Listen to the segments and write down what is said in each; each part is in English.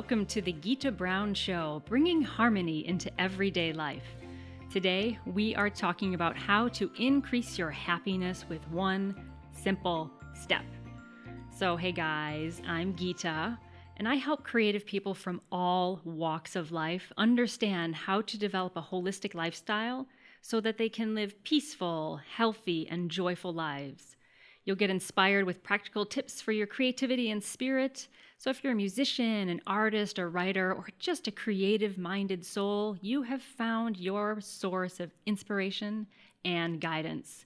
welcome to the Gita Brown Show, bringing harmony into everyday life. Today, we are talking about how to increase your happiness with one simple step. So, hey guys, I'm Gita, and I help creative people from all walks of life understand how to develop a holistic lifestyle so that they can live peaceful, healthy, and joyful lives. You'll get inspired with practical tips for your creativity and spirit. So if you're a musician, an artist, a writer, or just a creative-minded soul, you have found your source of inspiration and guidance.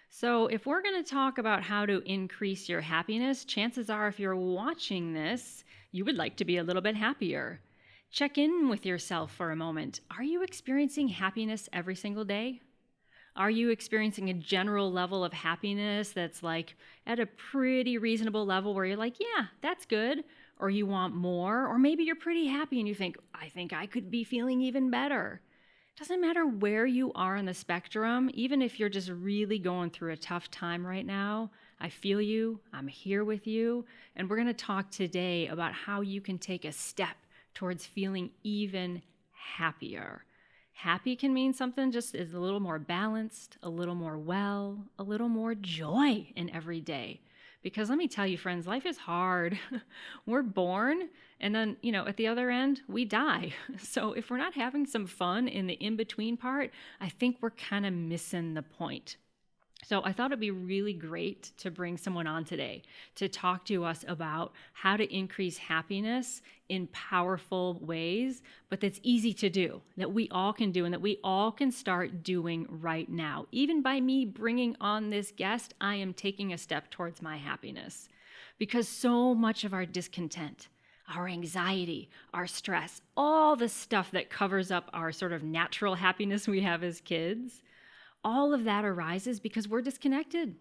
So if we're going to talk about how to increase your happiness, chances are if you're watching this, you would like to be a little bit happier. Check in with yourself for a moment. Are you experiencing happiness every single day? Are you experiencing a general level of happiness that's like at a pretty reasonable level where you're like, yeah, that's good, or you want more, or maybe you're pretty happy and you think, I think I could be feeling even better. Doesn't matter where you are on the spectrum, even if you're just really going through a tough time right now, I feel you, I'm here with you, and we're going to talk today about how you can take a step towards feeling even happier. Happy can mean something just is a little more balanced, a little more well, a little more joy in every day. Because let me tell you, friends, life is hard. We're born, and then, at the other end, we die. So if we're not having some fun in the in-between part, I think we're kind of missing the point. So I thought it'd be really great to bring someone on today to talk to us about how to increase happiness in powerful ways, but that's easy to do, that we all can do, and that we all can start doing right now. Even by me bringing on this guest, I am taking a step towards my happiness, because so much of our discontent, our anxiety, our stress, all the stuff that covers up our sort of natural happiness we have as kids, all of that arises because we're disconnected.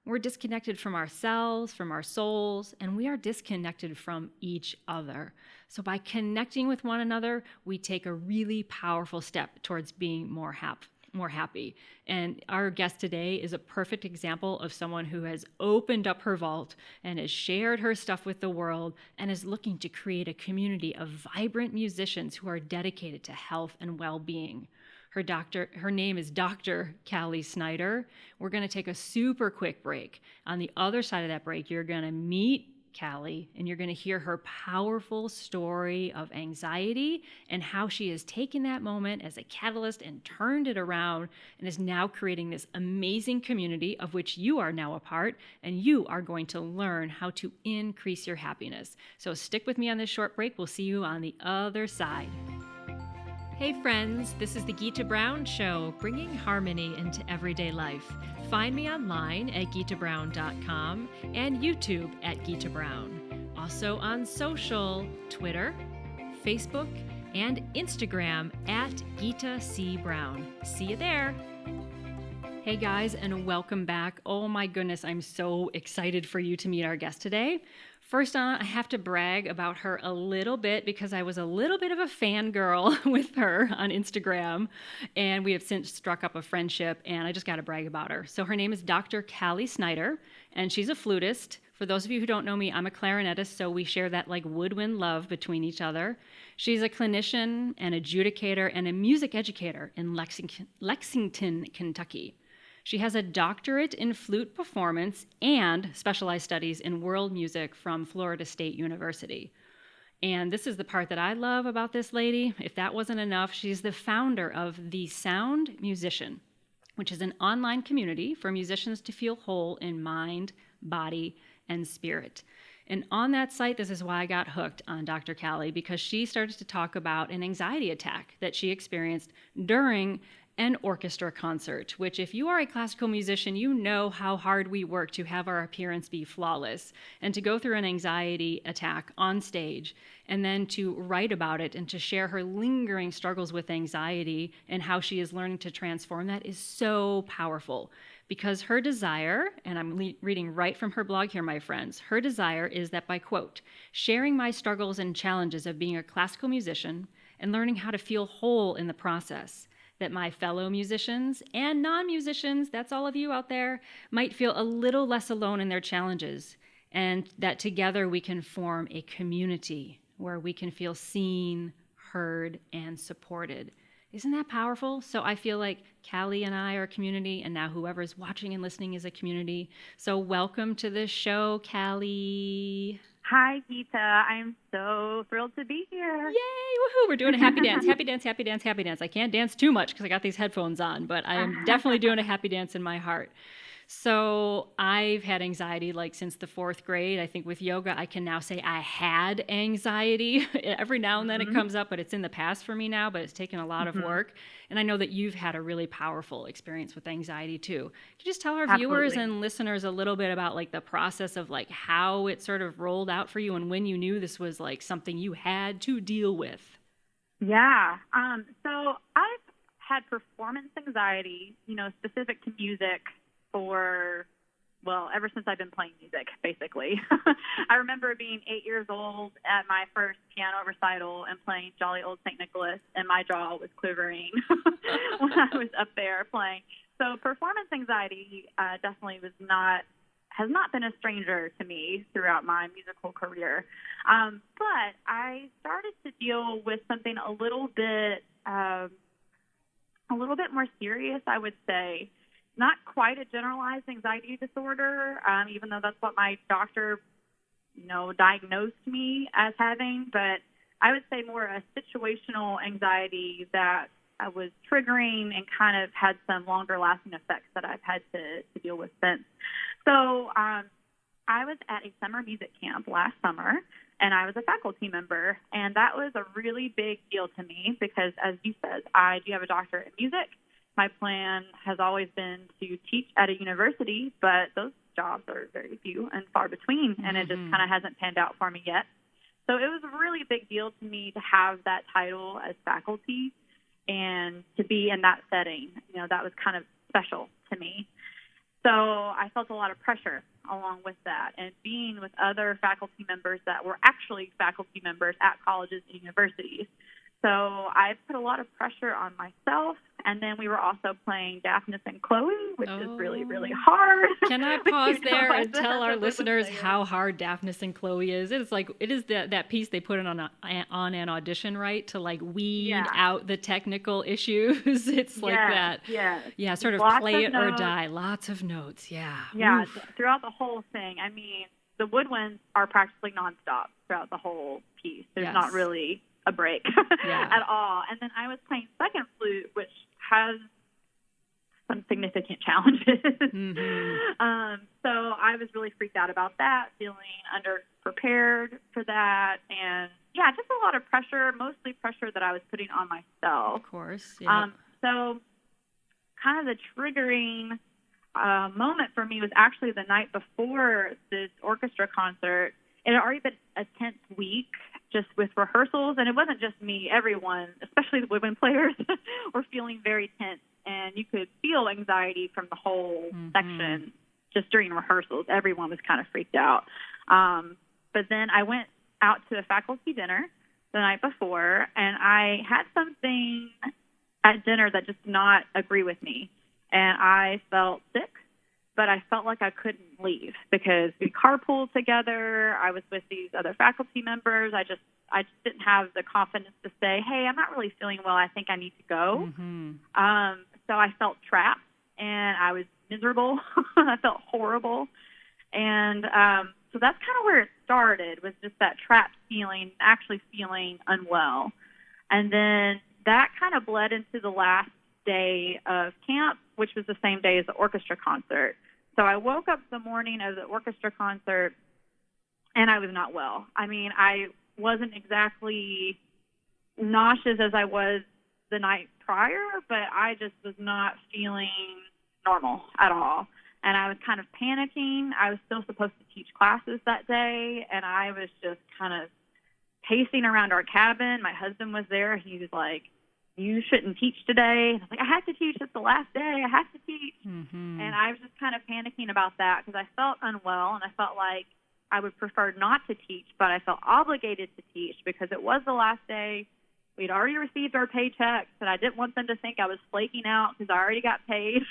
We're disconnected from ourselves, from our souls, and we are disconnected from each other. So by connecting with one another, we take a really powerful step towards being more happy. And our guest today is a perfect example of someone who has opened up her vault and has shared her stuff with the world and is looking to create a community of vibrant musicians who are dedicated to health and well-being. Her name is Dr. Kallie Snyder. We're going to take a super quick break. On the other side of that break, you're going to meet Kallie, and you're going to hear her powerful story of anxiety and how she has taken that moment as a catalyst and turned it around and is now creating this amazing community of which you are now a part, and you are going to learn how to increase your happiness. So stick with me on this short break. We'll see you on the other side. Hey friends, this is the Gita Brown Show, bringing harmony into everyday life. Find me online at gitabrown.com and YouTube at Gita Brown. Also on social, Twitter, Facebook, and Instagram at Gita C. Brown. See you there. Hey guys, and welcome back. Oh my goodness, I'm so excited for you to meet our guest today. First on, I have to brag about her a little bit because I was a little bit of a fangirl with her on Instagram, and we have since struck up a friendship, and I just got to brag about her. So her name is Dr. Kallie Snyder, and she's a flutist. For those of you who don't know me, I'm a clarinetist, so we share that like woodwind love between each other. She's a clinician, an adjudicator, and a music educator in Lexington, Kentucky. She has a doctorate in flute performance and specialized studies in world music from Florida State University. And this is the part that I love about this lady. If that wasn't enough, she's the founder of The Sound Musician, which is an online community for musicians to feel whole in mind, body, and spirit. And on that site, this is why I got hooked on Dr. Kallie, because she started to talk about an anxiety attack that she experienced during an orchestra concert, which if you are a classical musician, you know how hard we work to have our appearance be flawless, and to go through an anxiety attack on stage, and then to write about it and to share her lingering struggles with anxiety and how she is learning to transform that is so powerful. Because her desire, and I'm reading right from her blog here, my friends, her desire is that by, quote, sharing my struggles and challenges of being a classical musician and learning how to feel whole in the process, that my fellow musicians and non-musicians, that's all of you out there, might feel a little less alone in their challenges, and that together we can form a community where we can feel seen, heard, and supported. Isn't that powerful? So I feel like Kallie and I are a community, and now whoever's watching and listening is a community. So welcome to this show, Kallie. Hi, Gita. I'm so thrilled to be here. Yay! Woohoo! We're doing a happy dance, happy dance, happy dance, happy dance. I can't dance too much because I got these headphones on, but I am definitely doing a happy dance in my heart. So I've had anxiety like since the 4th grade. I think with yoga, I can now say I had anxiety. Every now and then it comes up, but it's in the past for me now, but it's taken a lot of work. And I know that you've had a really powerful experience with anxiety too. Could you just tell our viewers and listeners a little bit about like the process of like how it sort of rolled out for you and when you knew this was like something you had to deal with? Yeah. So I've had performance anxiety, specific to music ever since I've been playing music, basically. I remember being 8 years old at my first piano recital and playing Jolly Old St. Nicholas, and my jaw was quivering when I was up there playing. So performance anxiety definitely has not been a stranger to me throughout my musical career. But I started to deal with something a little bit more serious, I would say. Not quite a generalized anxiety disorder, even though that's what my doctor, diagnosed me as having. But I would say more a situational anxiety that was triggering and kind of had some longer-lasting effects that I've had to deal with since. So I was at a summer music camp last summer, and I was a faculty member. And that was a really big deal to me because, as you said, I do have a doctorate in music. My plan has always been to teach at a university, but those jobs are very few and far between, and it just kind of hasn't panned out for me yet. So it was a really big deal to me to have that title as faculty and to be in that setting. That was kind of special to me. So I felt a lot of pressure along with that, and being with other faculty members that were actually faculty members at colleges and universities. So I put a lot of pressure on myself, and then we were also playing Daphnis and Chloe, which is really, really hard. Can I pause there and tell our listeners how hard Daphnis and Chloe is? It is that piece they put on an audition, right, to like weed out the technical issues. It's like that. Yeah, sort of play it or die. Lots of notes. Yeah. Throughout the whole thing. I mean, the woodwinds are practically nonstop throughout the whole piece. There's not really a break at all. And then I was playing second flute, which has some significant challenges. So I was really freaked out about that, feeling underprepared for that. And just a lot of pressure, mostly pressure that I was putting on myself. Of course. So kind of the triggering moment for me was actually the night before this orchestra concert. It had already been a tense week just with rehearsals, and it wasn't just me. Everyone, especially the women players, were feeling very tense, and you could feel anxiety from the whole section just during rehearsals. Everyone was kind of freaked out. But then I went out to a faculty dinner the night before, and I had something at dinner that just did not agree with me, and I felt sick. But I felt like I couldn't leave because we carpooled together. I was with these other faculty members. I just didn't have the confidence to say, hey, I'm not really feeling well. I think I need to go. So I felt trapped, and I was miserable. I felt horrible. And so that's kind of where it started, was just that trapped feeling, actually feeling unwell. And then that kind of bled into the last day of camp, which was the same day as the orchestra concert. So I woke up the morning of the orchestra concert, and I was not well. I mean, I wasn't exactly nauseous as I was the night prior, but I just was not feeling normal at all. And I was kind of panicking. I was still supposed to teach classes that day, and I was just kind of pacing around our cabin. My husband was there. He was like, you shouldn't teach today. And I was like, I have to teach. It's the last day. I have to teach. And I was just kind of panicking about that because I felt unwell, and I felt like I would prefer not to teach, but I felt obligated to teach because it was the last day. We'd already received our paychecks, and I didn't want them to think I was flaking out because I already got paid.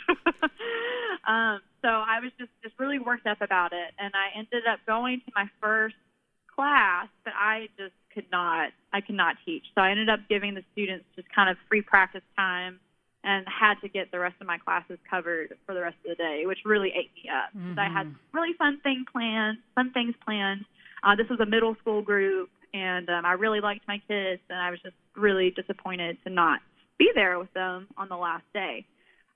So I was just really worked up about it, and I ended up going to my first class, but I could not teach. So I ended up giving the students just kind of free practice time and had to get the rest of my classes covered for the rest of the day, which really ate me up. Because I had really fun things planned. This was a middle school group, and I really liked my kids, and I was just really disappointed to not be there with them on the last day.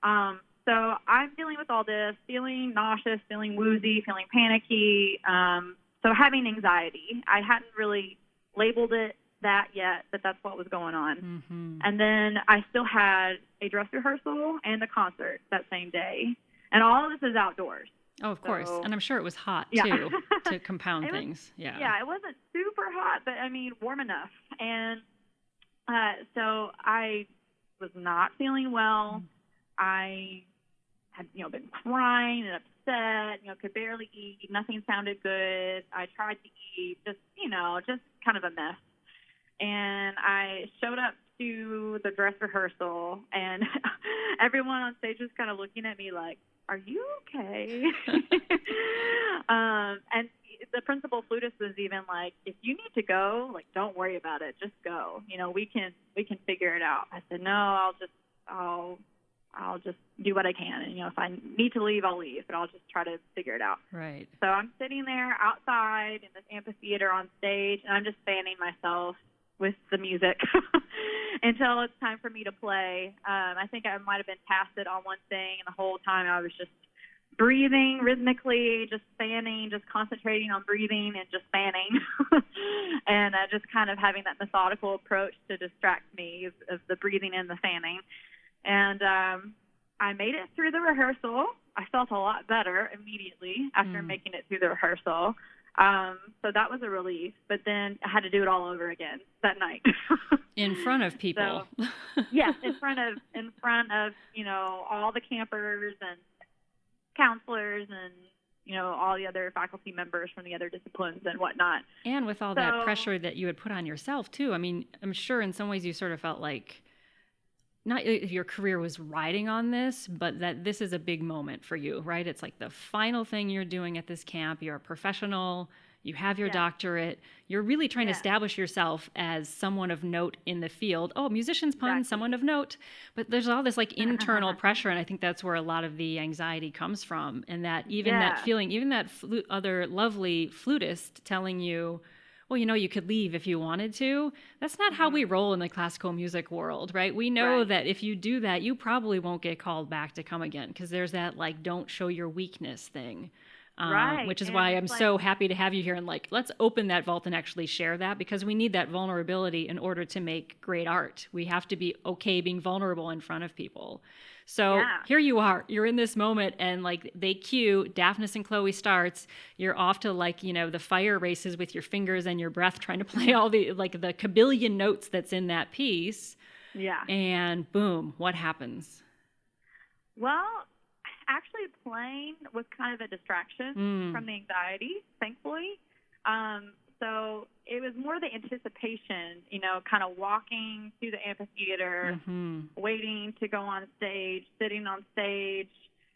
So I'm dealing with all this, feeling nauseous, feeling woozy, feeling panicky, so having anxiety. I hadn't really labeled it that yet, but that's what was going on. And then I still had a dress rehearsal and a concert that same day. And all of this is outdoors. Oh, of course. And I'm sure it was hot, too, to compound things. Yeah, it wasn't super hot, but, I mean, warm enough. And so I was not feeling well. I had, been crying and upset, could barely eat. Nothing sounded good. I tried to eat, just kind of a mess. And I showed up to the dress rehearsal, and everyone on stage was kind of looking at me like, "Are you okay?" And the principal flutist was even like, "If you need to go, like, don't worry about it. Just go. We can figure it out." I said, "No, I'll just do what I can. And, if I need to leave, I'll leave, but I'll just try to figure it out." Right. So I'm sitting there outside in this amphitheater on stage, and I'm just fanning myself with the music until it's time for me to play. I think I might have been tasted on one thing, and the whole time I was just breathing rhythmically, just fanning, just concentrating on breathing and just fanning, and just kind of having that methodical approach to distract me of the breathing and the fanning. And I made it through the rehearsal. I felt a lot better immediately after making it through the rehearsal. So that was a relief, but then I had to do it all over again that night. In front of people. So, yes, in front of all the campers and counselors and all the other faculty members from the other disciplines and whatnot. And with all that pressure that you had put on yourself too. I mean, I'm sure in some ways you sort of felt like not your career was riding on this, but that this is a big moment for you, right? It's like the final thing you're doing at this camp. You're a professional. You have your doctorate. You're really trying to establish yourself as someone of note in the field. Oh, musician's pun, someone of note. But there's all this like internal pressure, and I think that's where a lot of the anxiety comes from. And that even that feeling, even that other lovely flutist telling you, well, you could leave if you wanted to. That's not how we roll in the classical music world, right? We know that if you do that, you probably won't get called back to come again, because there's that like don't show your weakness thing, which is and why I'm so happy to have you here and like let's open that vault and actually share that, because we need that vulnerability in order to make great art. We have to be okay being vulnerable in front of people. So here you are, you're in this moment, and like they cue Daphnis and Chloe starts, you're off to like, the fire races with your fingers and your breath, trying to play all the, like the kabillion notes that's in that piece. Yeah. And boom, what happens? Well, actually playing was kind of a distraction from the anxiety, thankfully. So it was more the anticipation, kind of walking through the amphitheater, waiting to go on stage, sitting on stage.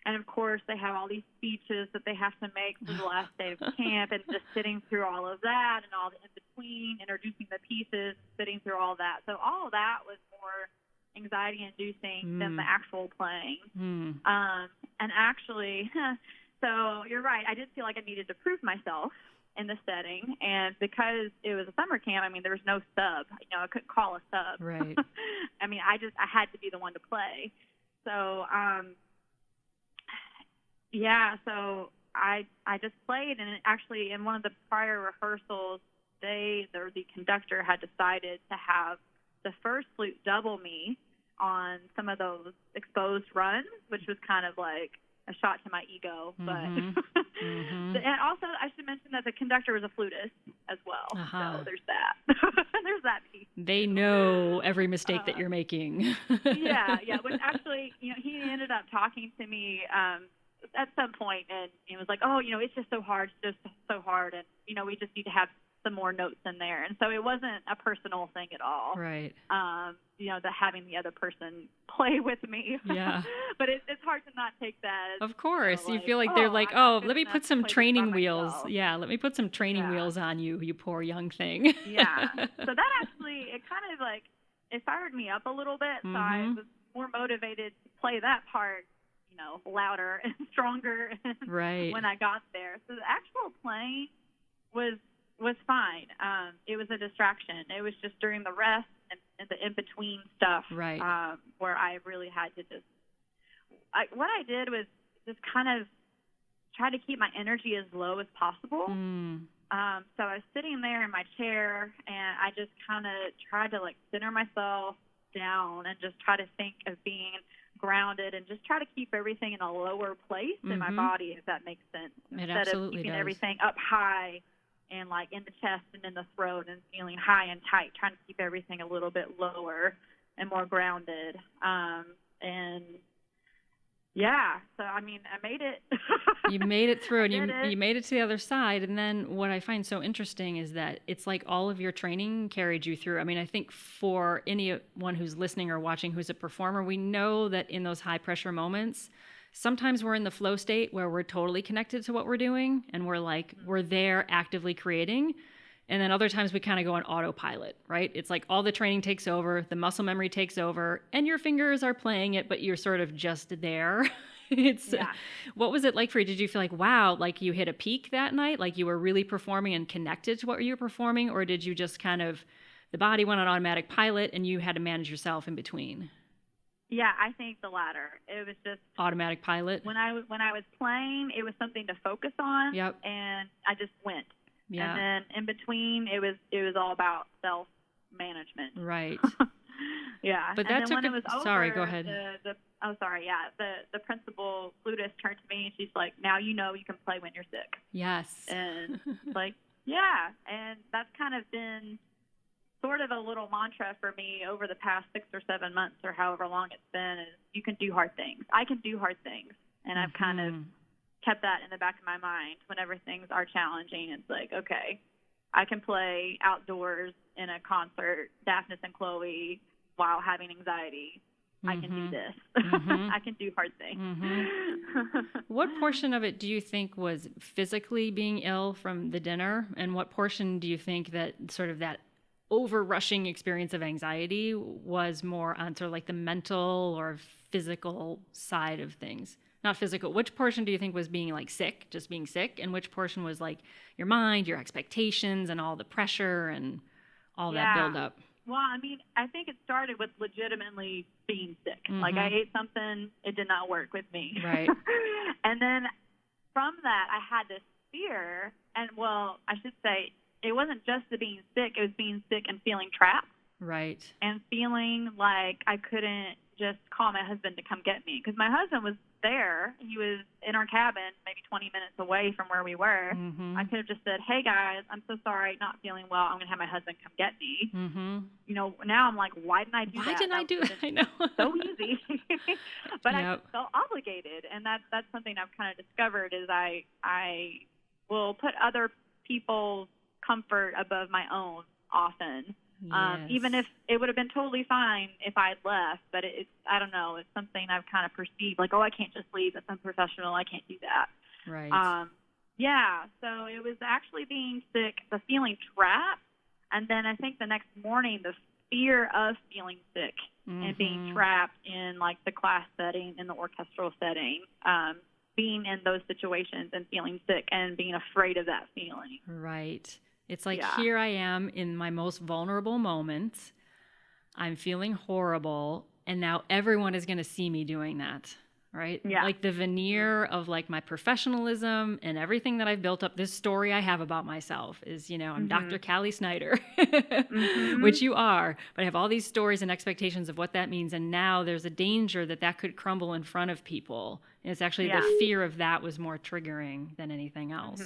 And, of course, they have all these speeches that they have to make for the last day of camp, and just sitting through all of that and all the in-between, introducing the pieces, sitting through all that. So all of that was more anxiety-inducing than the actual playing. And actually, so you're right, I did feel like I needed to prove myself in the setting, and because it was a summer camp, I mean, there was no sub. I couldn't call a sub. Right. I mean, I had to be the one to play. So, so I just played, and actually in one of the prior rehearsals, the conductor had decided to have the first flute double me on some of those exposed runs, which was kind of like a shot to my ego, but and also I should mention that the conductor was a flutist as well. So there's that. There's that piece. They know every mistake that you're making. Which actually, he ended up talking to me at some point, and he was like, "Oh, it's just so hard, and we just need to have some more notes in there. And so it wasn't a personal thing at all. Right. The having the other person play with me. Yeah. But it's hard to not take that as, of course. You like, feel like they're like, let me put some to play this by training wheels. myself. Yeah, let me put some training wheels on you, you poor young thing. Yeah. So that actually, it kind of like, it fired me up a little bit. So I was more motivated to play that part, louder and stronger right. when I got there. So the actual playing was fine. It was a distraction. It was just during the rest and the in-between stuff, right. Where I really had to what I did was just kind of try to keep my energy as low as possible. So I was sitting there in my chair, and I just kind of tried to like center myself down and just try to think of being grounded and just try to keep everything in a lower place in my body, if that makes sense. Instead of keeping everything up high and like in the chest and in the throat and feeling high and tight, trying to keep everything a little bit lower and more grounded. And yeah, so I mean, I made it. You made it through, and you made it to the other side. And then what I find so interesting is that it's like all of your training carried you through. I mean, I think for anyone who's listening or watching who's a performer, we know that in those high pressure moments, sometimes we're in the flow state where we're totally connected to what we're doing, and we're there actively creating. And then other times we kind of go on autopilot, right? It's like all the training takes over, the muscle memory takes over, and your fingers are playing it, but you're sort of just there. What was it like for you? Did you feel like, wow, like you hit a peak that night? Like you were really performing and connected to what you were performing? Or did you just kind of, the body went on automatic pilot and you had to manage yourself in between? Yeah, I think the latter. It was just automatic pilot. When I was playing, it was something to focus on. Yep. And I just went. Yeah. And then in between, it was all about self-management. Right. Yeah. But and that then took when it was over, sorry, go ahead. The principal flutist turned to me and she's like, now you can play when you're sick. Yes. And like, yeah. And that's kind of been sort of a little mantra for me over the past 6 or 7 months or however long it's been, is you can do hard things. I can do hard things. And I've kind of kept that in the back of my mind whenever things are challenging. It's like, okay, I can play outdoors in a concert, Daphnis and Chloe, while having anxiety. I can do this. I can do hard things. What portion of it do you think was physically being ill from the dinner? And what portion do you think that sort of that over-rushing experience of anxiety was more on sort of like the mental or physical side of things? Not physical. Which portion do you think was being like sick, just being sick? And which portion was like your mind, your expectations, and all the pressure and all that buildup? Well, I mean, I think it started with legitimately being sick. Like I ate something, it did not work with me. Right. And then from that, I had this fear. And well, I should say it wasn't just the being sick. It was being sick and feeling trapped. Right. And feeling like I couldn't just call my husband to come get me. Because my husband was there. He was in our cabin, maybe 20 minutes away from where we were. I could have just said, hey, guys, I'm so sorry, not feeling well. I'm going to have my husband come get me. Now I'm like, why didn't I do that? Why didn't I do that? I know. So easy. But I felt obligated. And that's something I've kind of discovered is I will put other people's comfort above my own often. Yes. Even if it would have been totally fine if I had left, but it's I don't know, it's something I've kind of perceived like, oh, I can't just leave. That's unprofessional. I can't do that. Right. So it was actually being sick, the feeling trapped, and then I think the next morning the fear of feeling sick and being trapped in like the class setting, in the orchestral setting, being in those situations and feeling sick and being afraid of that feeling. Right. It's like, here I am in my most vulnerable moment. I'm feeling horrible. And now everyone is going to see me doing that. Right. Yeah. Like the veneer of like my professionalism and everything that I've built up. This story I have about myself is, I'm Dr. Kallie Snyder, which you are. But I have all these stories and expectations of what that means. And now there's a danger that could crumble in front of people. And it's actually the fear of that was more triggering than anything else.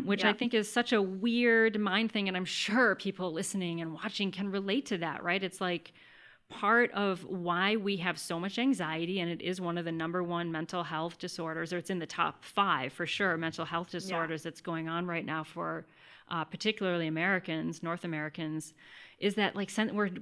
Which I think is such a weird mind thing. And I'm sure people listening and watching can relate to that, right? It's like part of why we have so much anxiety, and it is one of the number one mental health disorders, or it's in the top 5 for sure, mental health disorders that's going on right now for particularly Americans, North Americans, is that like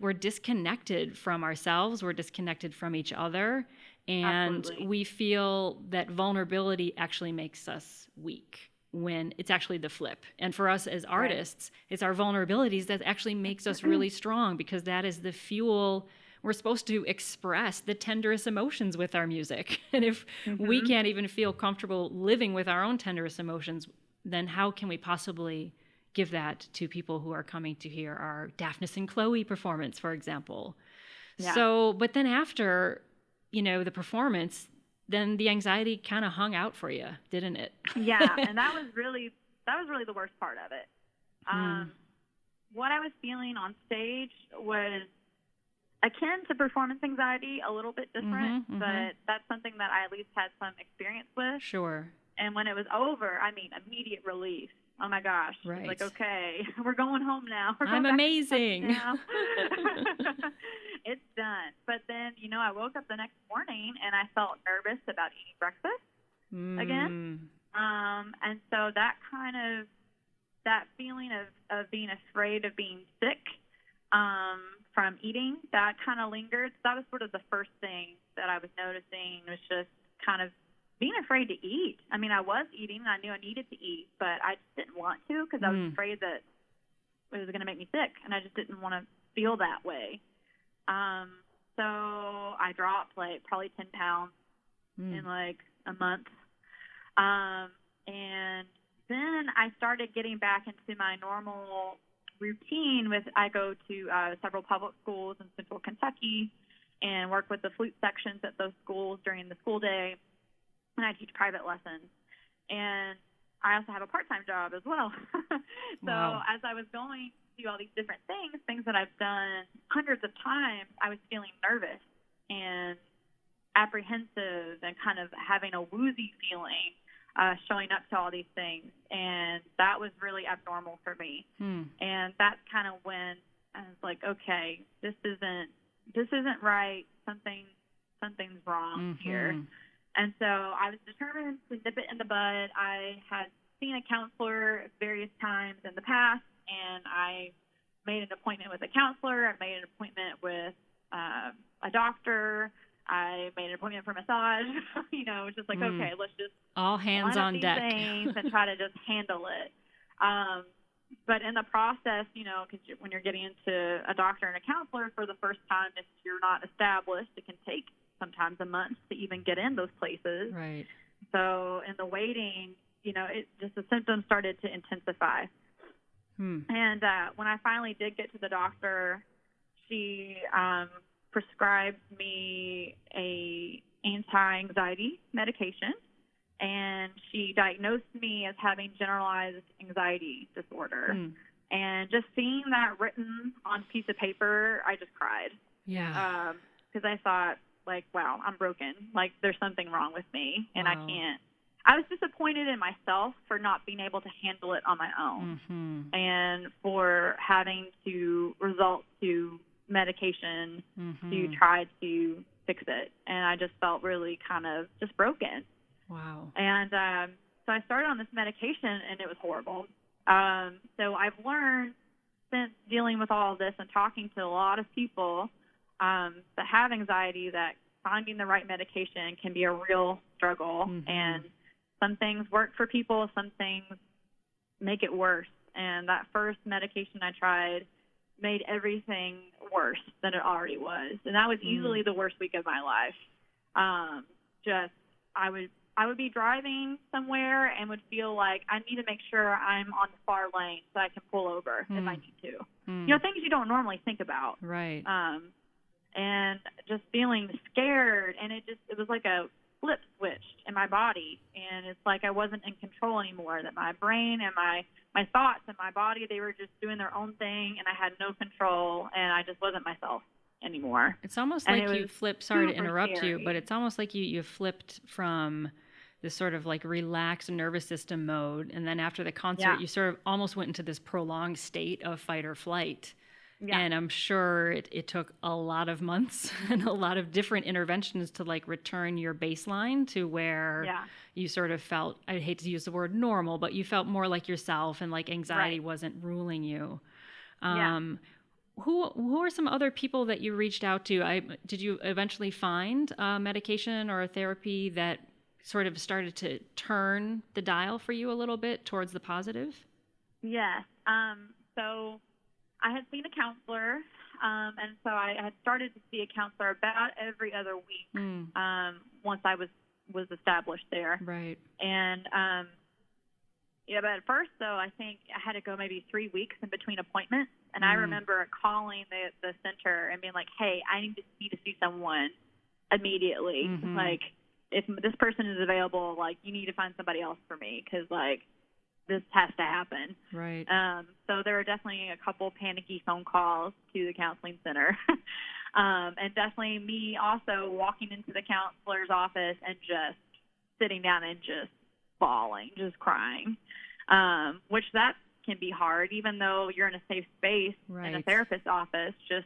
we're disconnected from ourselves, we're disconnected from each other, and Absolutely. we feel that vulnerability actually makes us weak when it's actually the flip. And for us as artists, it's our vulnerabilities that actually makes us really strong, because that is the fuel. We're supposed to express the tenderest emotions with our music. And if we can't even feel comfortable living with our own tenderest emotions, then how can we possibly give that to people who are coming to hear our Daphnis and Chloe performance, for example? Yeah. So, but then after, the performance, then the anxiety kind of hung out for you, didn't it? Yeah, and that was really the worst part of it. What I was feeling on stage was akin to performance anxiety, a little bit different, but that's something that I at least had some experience with. Sure. And when it was over, immediate relief. Oh my gosh. Right. Like, okay, we're going home now. I'm amazing. Now. It's done. But then, I woke up the next morning and I felt nervous about eating breakfast again. And so that feeling of being afraid of being sick from eating, that kind of lingered. So that was sort of the first thing that I was noticing, was just kind of being afraid to eat. I was eating, and I knew I needed to eat, but I just didn't want to, because I was afraid that it was going to make me sick, and I just didn't want to feel that way. So I dropped probably 10 pounds in a month. And then I started getting back into my normal routine I go to several public schools in Central Kentucky and work with the flute sections at those schools during the school day. And I teach private lessons. And I also have a part-time job as well. So as I was going to do all these different things that I've done hundreds of times, I was feeling nervous and apprehensive and kind of having a woozy feeling showing up to all these things. And that was really abnormal for me. And that's kind of when I was like, okay, this isn't right. Something's wrong here. And so I was determined to nip it in the bud. I had seen a counselor various times in the past, and I made an appointment with a counselor. I made an appointment with a doctor. I made an appointment for massage. It was just like, okay, let's just all hands on deck things and try to just handle it. But in the process, because when you're getting into a doctor and a counselor for the first time, if you're not established, it can take sometimes a month to even get in those places. Right. So in the waiting, the symptoms started to intensify. And when I finally did get to the doctor, she prescribed me a anti-anxiety medication, and she diagnosed me as having generalized anxiety disorder. And just seeing that written on a piece of paper, I just cried. Yeah. Because I thought, wow, I'm broken. There's something wrong with me, and I can't. I was disappointed in myself for not being able to handle it on my own, and for having to resort to medication to try to fix it. And I just felt really kind of just broken. Wow. And so I started on this medication, and it was horrible. So I've learned since dealing with all of this and talking to a lot of people that have anxiety, that finding the right medication can be a real struggle. And some things work for people, some things make it worse. And that first medication I tried made everything worse than it already was. And that was easily the worst week of my life. I would be driving somewhere and would feel like I need to make sure I'm on the far lane so I can pull over if I need to. Things you don't normally think about. Right. And just feeling scared, and it was like a flip switched in my body, and it's like I wasn't in control anymore, that my brain and my thoughts and my body, they were just doing their own thing, and I had no control, and I just wasn't myself anymore. It's almost like you flipped, sorry to interrupt you, but it's almost like you flipped from this sort of relaxed nervous system mode, and then after the concert, you sort of almost went into this prolonged state of fight or flight. Yeah. And I'm sure it took a lot of months and a lot of different interventions to like return your baseline to where you sort of felt, I hate to use the word normal, but you felt more like yourself and like anxiety wasn't ruling you. Who are some other people that you reached out to? Did you eventually find a medication or a therapy that sort of started to turn the dial for you a little bit towards the positive? Yes. So I had seen a counselor, and so I had started to see a counselor about every other week once I was established there. Right. And but at first, though, I think I had to go maybe 3 weeks in between appointments. And I remember calling the center and being like, hey, I need to see someone immediately. Like, if this person is available, like, you need to find somebody else for me because, like, this has to happen. Right. So there were definitely a couple panicky phone calls to the counseling center. And definitely me also walking into the counselor's office and just sitting down and just bawling, just crying, which that can be hard, even though you're in a safe space in a therapist's office, just,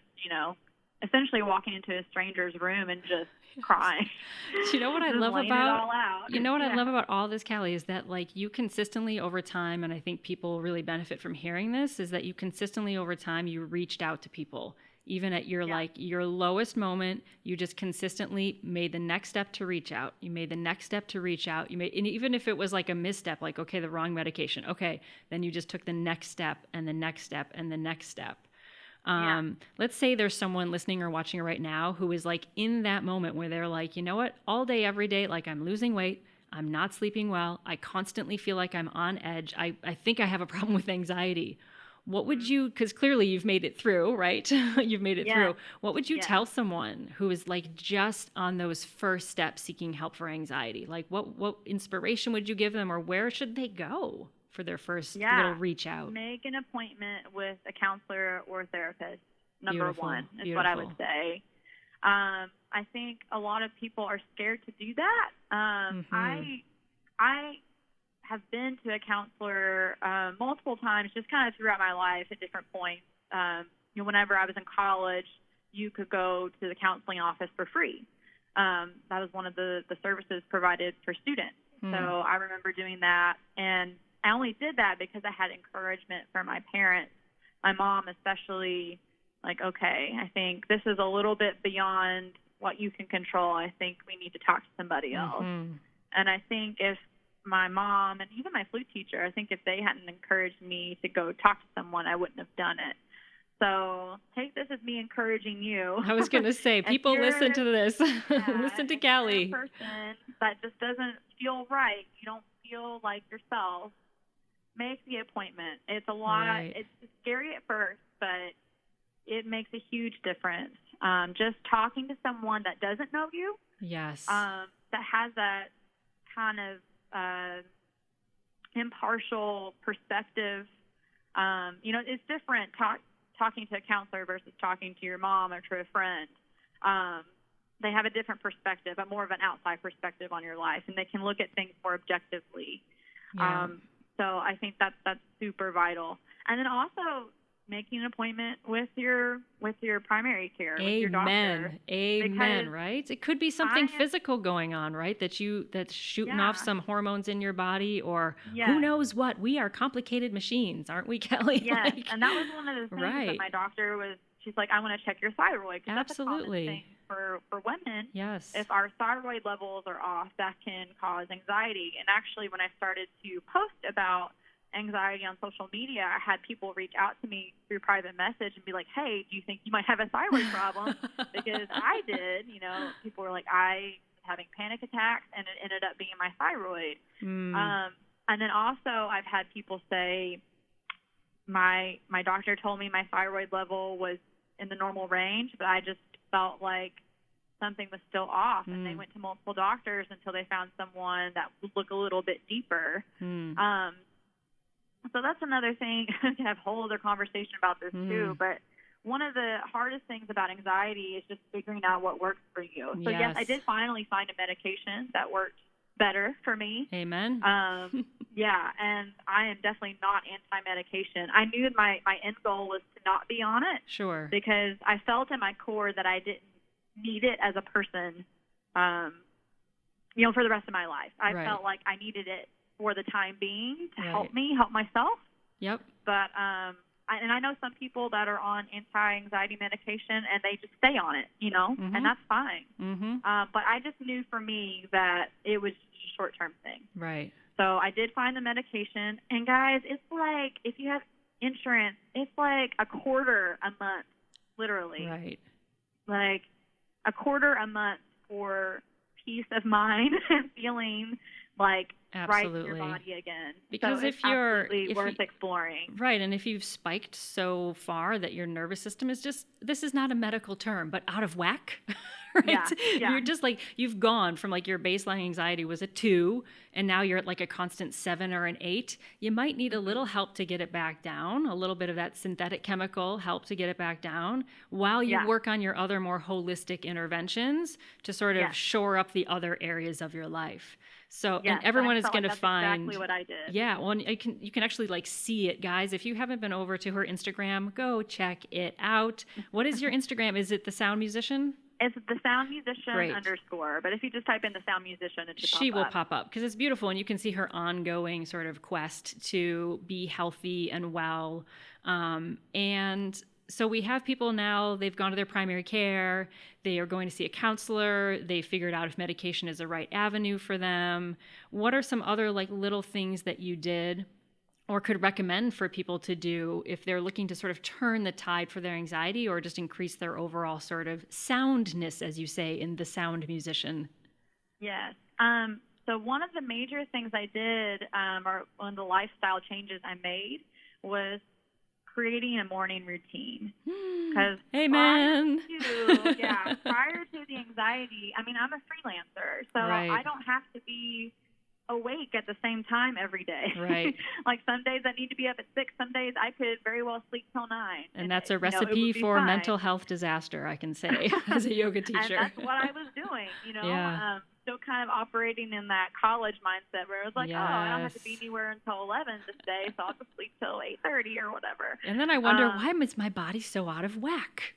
essentially walking into a stranger's room and just crying. You know what I love about I love about all this, Kallie, is that like you consistently over time, and I think people really benefit from hearing this, is that you consistently over time you reached out to people. Even at your like your lowest moment, you just consistently made the next step to reach out. You made the next step to reach out. And even if it was like a misstep, like, okay, the wrong medication. Okay. Then you just took the next step and the next step and the next step. Let's say there's someone listening or watching right now who is like in that moment where they're like, you know what, all day, every day, like I'm losing weight. I'm not sleeping well. I constantly feel like I'm on edge. I think I have a problem with anxiety. What would you, because clearly you've made it through, right? You've made it through. What would you tell someone who is like just on those first steps seeking help for anxiety? Like what inspiration would you give them, or where should they go for their first little reach out? Make an appointment with a counselor or therapist, number one, is Beautiful. what I would say. I think a lot of people are scared to do that. I have been to a counselor multiple times, just kind of throughout my life at different points. Whenever I was in college, you could go to the counseling office for free. That was one of the services provided for students. So I remember doing that, and I only did that because I had encouragement from my parents, my mom especially, like, okay, I think this is a little bit beyond what you can control. I think we need to talk to somebody else. And I think if my mom and even my flute teacher, I think if they hadn't encouraged me to go talk to someone, I wouldn't have done it. So take this as me encouraging you. I was going to say, people listen to this. Listen to Kallie. If you're a person that just doesn't feel right, you don't feel like yourself, make the appointment. It's a lot. Right. It's scary at first, but it makes a huge difference. Just talking to someone that doesn't know you. Yes. That has that kind of impartial perspective. It's different talking to a counselor versus talking to your mom or to a friend. They have a different perspective, but more of an outside perspective on your life, and they can look at things more objectively. So I think that's super vital. And then also making an appointment with your primary care, with your doctor. Amen. Right? It could be something physical going on, right? That's shooting off some hormones in your body, or who knows what. We are complicated machines, aren't we, Kallie? Yes, and that was one of the things that my doctor was. She's like, I want to check your thyroid. Absolutely. That's a common thing for women. Yes. If our thyroid levels are off, that can cause anxiety. And actually, when I started to post about anxiety on social media, I had people reach out to me through private message and be like, hey, do you think you might have a thyroid problem? Because I did. People were like, I was having panic attacks, and it ended up being my thyroid. And then also I've had people say, my doctor told me my thyroid level was in the normal range, but I just felt like something was still off, and they went to multiple doctors until they found someone that would look a little bit deeper. So that's another thing. We can have a whole other conversation about this too, but one of the hardest things about anxiety is just figuring out what works for you. So yes, I did finally find a medication that worked better for me. Amen. Yeah, and I am definitely not anti-medication. I knew my end goal was to not be on it. Sure. Because I felt in my core that I didn't need it as a person, for the rest of my life. I felt like I needed it for the time being to help me, help myself. Yep. But, I know some people that are on anti-anxiety medication and they just stay on it, and that's fine. But I just knew for me that it was just a short-term thing. Right. So I did find the medication, and guys, it's like, if you have insurance, it's like $25 a month, literally. Right. Like $25 a month for peace of mind and feeling like right in your body again. Because so if you're worth exploring. Right, and if you've spiked so far that your nervous system is just, this is not a medical term, but out of whack, right? Yeah. You're just like, you've gone from like your baseline anxiety was a 2, and now you're at like a constant 7 or an 8. You might need a little help to get it back down, a little bit of that synthetic chemical help to get it back down, while you work on your other more holistic interventions to sort of shore up the other areas of your life. So, and everyone is going to find exactly what I did. Yeah, well, you can actually like see it, guys. If you haven't been over to her Instagram, go check it out. What is your Instagram? Is it The Sound Musician? It's The Sound Musician _. But if you just type in The Sound Musician, it should pop up. She will pop up because it's beautiful, and you can see her ongoing sort of quest to be healthy and well. And so we have people now, they've gone to their primary care, they are going to see a counselor, they figured out if medication is the right avenue for them. What are some other like little things that you did or could recommend for people to do if they're looking to sort of turn the tide for their anxiety or just increase their overall sort of soundness, as you say, in The Sound Musician? Yes. So one of the major things I did, or one of the lifestyle changes I made, was creating a morning routine. Because prior to the anxiety, I'm a freelancer, so I don't have to be awake at the same time every day. Right. Like some days I need to be up at 6, some days I could very well sleep till 9. And that's a recipe for mental health disaster, I can say, as a yoga teacher. And that's what I was doing, still kind of operating in that college mindset where it was like, I don't have to be anywhere until 11 this day, so I'll just sleep till 8:30 or whatever. And then I wonder, why is my body so out of whack?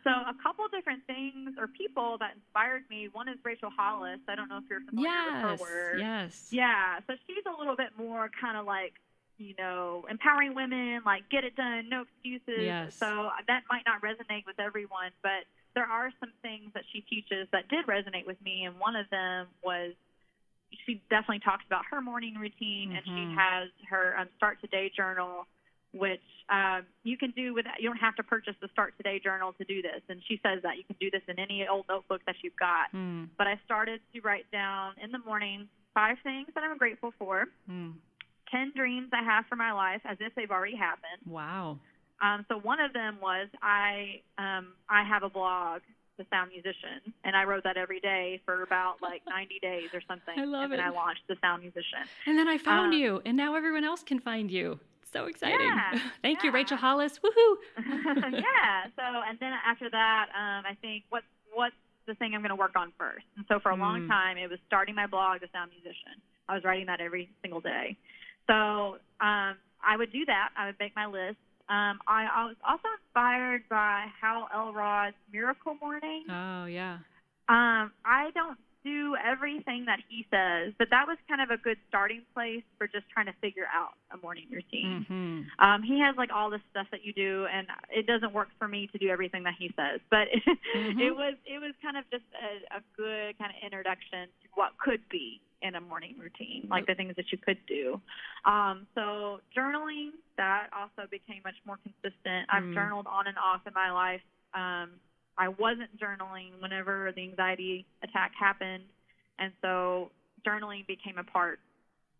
So a couple of different things or people that inspired me. One is Rachel Hollis. I don't know if you're familiar with her work. Yes. Yeah. So she's a little bit more kind of like, empowering women, like get it done, no excuses. Yes. So that might not resonate with everyone, but there are some things that she teaches that did resonate with me. And one of them was she definitely talks about her morning routine, and she has her Start Today journal, which you can do with. You don't have to purchase the Start Today journal to do this. And she says that you can do this in any old notebook that you've got. But I started to write down in the morning 5 things that I'm grateful for, 10 dreams I have for my life as if they've already happened. Wow. So one of them was I have a blog, The Sound Musician, and I wrote that every day for about like 90 days or something. I love it. And then I launched The Sound Musician. And then I found you, and now everyone else can find you. It's so exciting. Yeah, Thank you, Rachel Hollis. Woohoo! So, and then after that, I think what's the thing I'm going to work on first? And so for a long time, it was starting my blog, The Sound Musician. I was writing that every single day. So I would do that. I would make my list. I was also inspired by Hal Elrod's Miracle Morning. Oh, yeah. I don't do everything that he says, but that was kind of a good starting place for just trying to figure out a morning routine. He has like all this stuff that you do, and it doesn't work for me to do everything that he says, but it was kind of just a good kind of introduction to what could be in a morning routine, like the things that you could do. So journaling, that also became much more consistent. I've journaled on and off in my life. I wasn't journaling whenever the anxiety attack happened, and so journaling became a part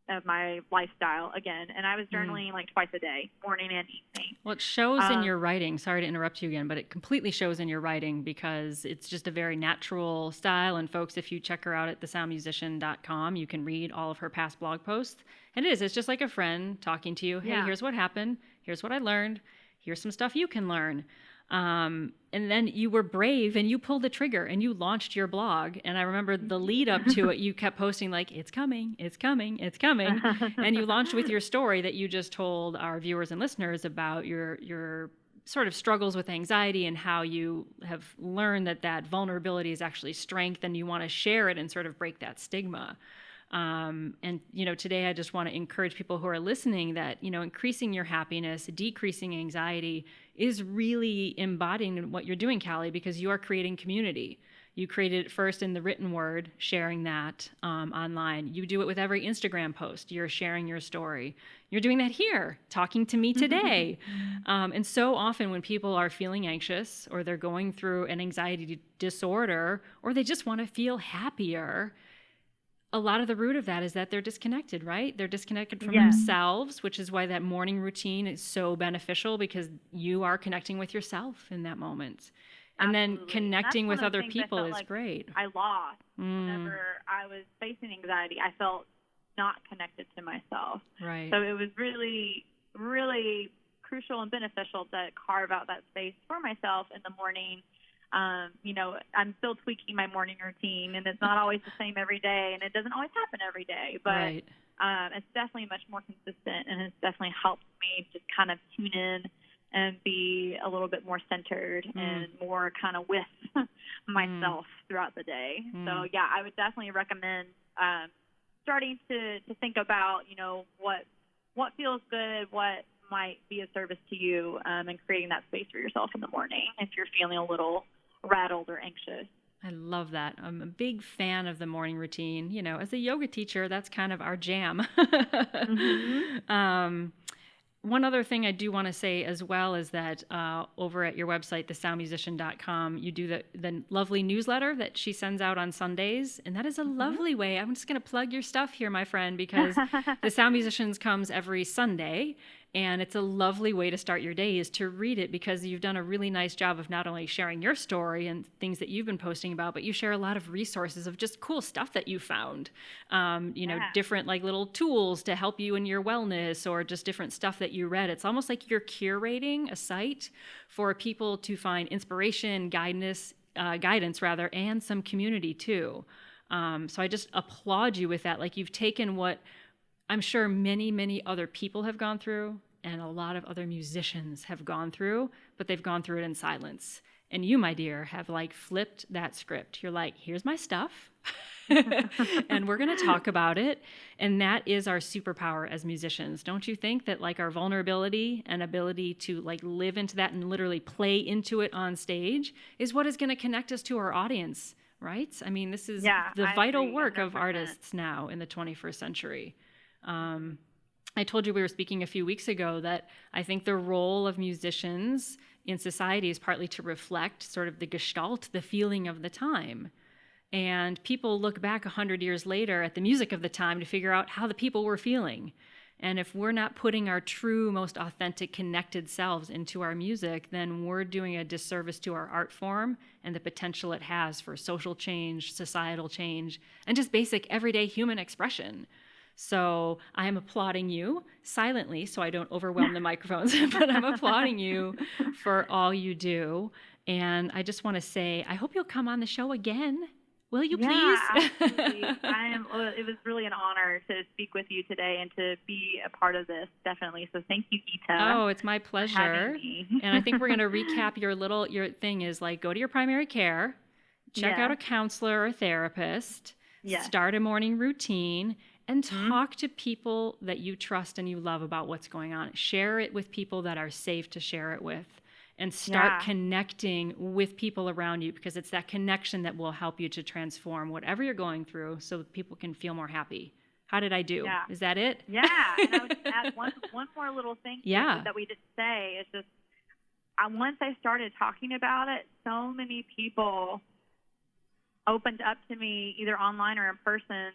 of my lifestyle again. And I was journaling like twice a day, morning and evening. Well, it shows in your writing. Sorry to interrupt you again, but it completely shows in your writing because it's just a very natural style. And folks, if you check her out at thesoundmusician.com, you can read all of her past blog posts. And it's just like a friend talking to you. Hey, here's what happened. Here's what I learned. Here's some stuff you can learn. And then you were brave and you pulled the trigger and you launched your blog. And I remember the lead up to it, you kept posting like, it's coming, it's coming, it's coming. And you launched with your story that you just told our viewers and listeners about your sort of struggles with anxiety and how you have learned that vulnerability is actually strength and you want to share it and sort of break that stigma. And, today I just want to encourage people who are listening that, increasing your happiness, decreasing anxiety is really embodying what you're doing, Kallie, because you are creating community. You created it first in the written word, sharing that online. You do it with every Instagram post. You're sharing your story. You're doing that here, talking to me today. And so often when people are feeling anxious or they're going through an anxiety disorder or they just want to feel happier, a lot of the root of that is that they're disconnected, right? They're disconnected from themselves, which is why that morning routine is so beneficial because you are connecting with yourself in that moment. And then connecting with other people is great. I lost whenever I was facing anxiety. I felt not connected to myself. Right. So it was really, really crucial and beneficial to carve out that space for myself in the morning. I'm still tweaking my morning routine, and it's not always the same every day, and it doesn't always happen every day, but it's definitely much more consistent, and it's definitely helped me just kind of tune in and be a little bit more centered and more kind of with myself throughout the day. So, yeah, I would definitely recommend starting to think about, what feels good, what might be of service to you, and creating that space for yourself in the morning if you're feeling a little rattled or anxious. I love that. I'm a big fan of the morning routine. As a yoga teacher, that's kind of our jam. One other thing I do want to say as well is that over at your website, thesoundmusician.com, you do the lovely newsletter that she sends out on Sundays. And that is a lovely way. I'm just going to plug your stuff here, my friend, because The Sound Musicians comes every Sunday. And it's a lovely way to start your day is to read it because you've done a really nice job of not only sharing your story and things that you've been posting about, but you share a lot of resources of just cool stuff that you found, different like little tools to help you in your wellness or just different stuff that you read. It's almost like you're curating a site for people to find inspiration, guidance, and some community too. So I just applaud you with that. Like you've taken what I'm sure many, many other people have gone through and a lot of other musicians have gone through, but they've gone through it in silence. And you, my dear, have like flipped that script. You're like, here's my stuff and we're going to talk about it. And that is our superpower as musicians. Don't you think that like our vulnerability and ability to like live into that and literally play into it on stage is what is going to connect us to our audience, right? I mean, this is the vital work of artists now in the 21st century. I told you we were speaking a few weeks ago that I think the role of musicians in society is partly to reflect sort of the gestalt, the feeling of the time. And people look back 100 years later at the music of the time to figure out how the people were feeling. And if we're not putting our true, most authentic, connected selves into our music, then we're doing a disservice to our art form and the potential it has for social change, societal change, and just basic everyday human expression. So I am applauding you silently so I don't overwhelm the microphones, but I'm applauding you for all you do. And I just want to say, I hope you'll come on the show again. Will you please? Absolutely. It was really an honor to speak with you today and to be a part of this, definitely. So thank you, Gita. Oh, it's my pleasure. And I think we're going to recap your thing is like, go to your primary care, check out a counselor or therapist, start a morning routine, and talk to people that you trust and you love about what's going on. Share it with people that are safe to share it with. And start connecting with people around you because it's that connection that will help you to transform whatever you're going through so people can feel more happy. How did I do? Yeah. Is that it? Yeah. And I would just add one more little thing that we didn't say. It's just once I started talking about it, so many people opened up to me either online or in person.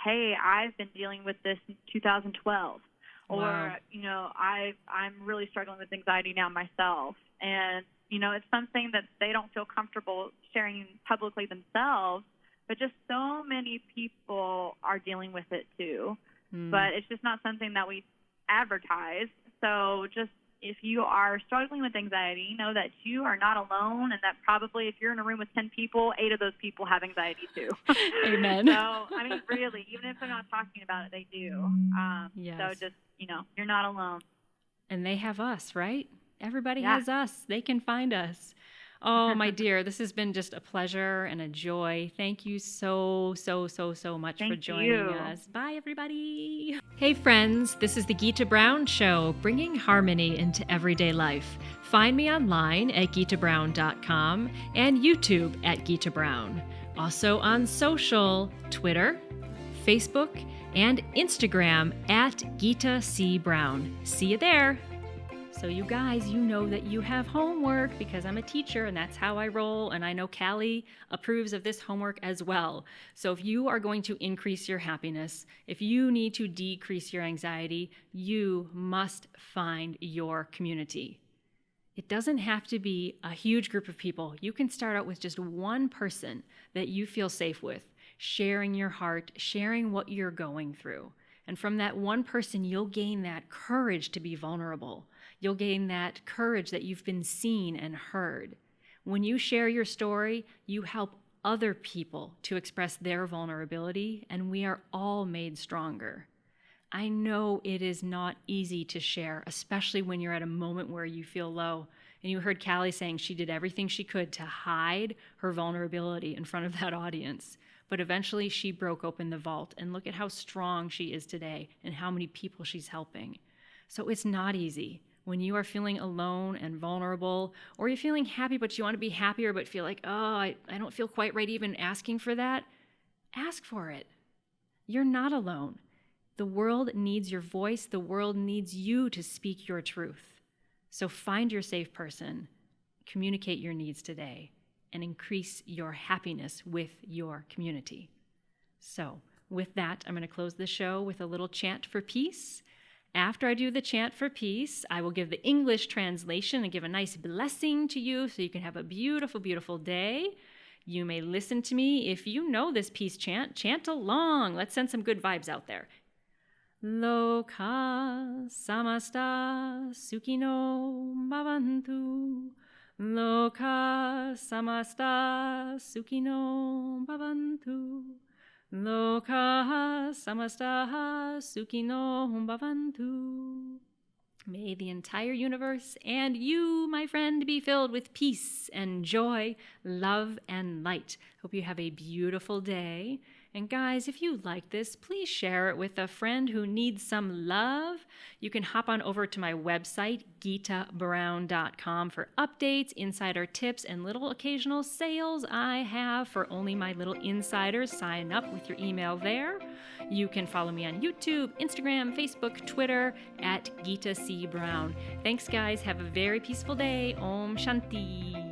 Hey, I've been dealing with this since 2012. Or, I'm really struggling with anxiety now myself. And, it's something that they don't feel comfortable sharing publicly themselves, but just so many people are dealing with it too. But it's just not something that we advertise. So just, if you are struggling with anxiety, know that you are not alone, and that probably if you're in a room with 10 people, 8 of those people have anxiety too. Amen. So, I mean, really, even if they're not talking about it, they do. Yes. So just, you're not alone. And they have us, right? Everybody Yeah. has us. They can find us. Oh, my dear, this has been just a pleasure and a joy. Thank you so much for joining us. Bye, everybody. Hey, friends, this is the Gita Brown Show, bringing harmony into everyday life. Find me online at gitabrown.com and YouTube at Gita Brown. Also on social, Twitter, Facebook, and Instagram at Gita C. Brown. See you there. So you guys, you know that you have homework because I'm a teacher and that's how I roll. And I know Kallie approves of this homework as well. So if you are going to increase your happiness, if you need to decrease your anxiety, you must find your community. It doesn't have to be a huge group of people. You can start out with just one person that you feel safe with, sharing your heart, sharing what you're going through. And from that one person, you'll gain that courage to be vulnerable. You'll gain that courage that you've been seen and heard. When you share your story, you help other people to express their vulnerability, and we are all made stronger. I know it is not easy to share, especially when you're at a moment where you feel low. And you heard Kallie saying she did everything she could to hide her vulnerability in front of that audience. But eventually she broke open the vault, and look at how strong she is today and how many people she's helping. So it's not easy. When you are feeling alone and vulnerable, or you're feeling happy but you want to be happier but feel like, I don't feel quite right even asking for that, ask for it. You're not alone. The world needs your voice. The world needs you to speak your truth. So find your safe person, communicate your needs today, and increase your happiness with your community. So with that, I'm going to close the show with a little chant for peace. After I do the chant for peace, I will give the English translation and give a nice blessing to you so you can have a beautiful, beautiful day. You may listen to me. If you know this peace chant, chant along. Let's send some good vibes out there. Loka samasta sukhino bhavantu. Loka samasta sukhino bhavantu. Loka samasta sukhino bhavantu. May the entire universe and you, my friend, be filled with peace and joy, love and light. Hope you have a beautiful day. And guys, if you like this, please share it with a friend who needs some love. You can hop on over to my website, gitabrown.com, for updates, insider tips, and little occasional sales I have for only my little insiders. Sign up with your email there. You can follow me on YouTube, Instagram, Facebook, Twitter at Gita C. Brown. Thanks, guys. Have a very peaceful day. Om Shanti.